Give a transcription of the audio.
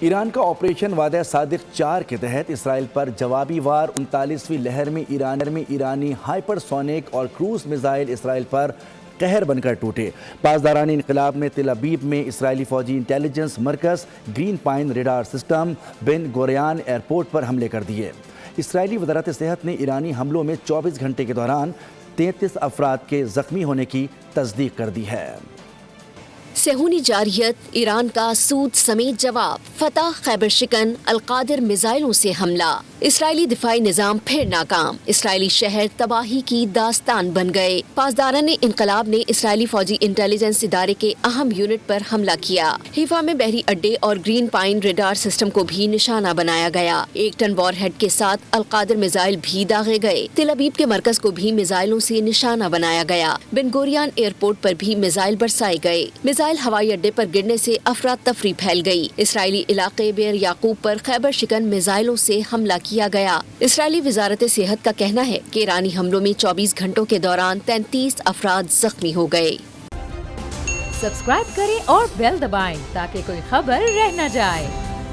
ایران کا آپریشن وعدہ صادق 4 کے تحت اسرائیل پر جوابی وار 39ویں لہر میں ایرانی ہائپر سونک اور کروز میزائل اسرائیل پر قہر بن کر ٹوٹے۔ پاسداران انقلاب نے تل ابیب میں اسرائیلی فوجی انٹیلیجنس مرکز، گرین پائن ریڈار سسٹم، بن گوریان ایئرپورٹ پر حملے کر دیے۔ اسرائیلی وزارت صحت نے ایرانی حملوں میں 24 گھنٹے کے دوران 33 افراد کے زخمی ہونے کی تصدیق کر دی ہے۔ صہیونی جارحیت، ایران کا سود سمیت جواب، فتح خیبر شکن القادر میزائلوں سے حملہ، اسرائیلی دفاعی نظام پھر ناکام، اسرائیلی شہر تباہی کی داستان بن گئے۔ پاسداران انقلاب نے اسرائیلی فوجی انٹیلیجنس ادارے کے اہم یونٹ پر حملہ کیا۔ حیفا میں بحری اڈے اور گرین پائن ریڈار سسٹم کو بھی نشانہ بنایا گیا۔ 1 ٹن وار ہیڈ کے ساتھ القادر میزائل بھی داغے گئے۔ تل ابیب کے مرکز کو بھی میزائلوں سے نشانہ بنایا گیا۔ بن گوریان ایئرپورٹ پر بھی میزائل برسائے گئے۔ میزائل ہوائی اڈے پر گرنے سے افراتفری پھیل گئی۔ اسرائیلی علاقے بیر یعقوب پر خیبر شکن میزائلوں سے حملہ کیا گیا۔ اسرائیلی وزارت صحت کا کہنا ہے کہ ایرانی حملوں میں 24 گھنٹوں کے دوران 33 افراد زخمی ہو گئے۔ سبسکرائب کریں اور بیل دبائیں تاکہ کوئی خبر رہ نہ جائے۔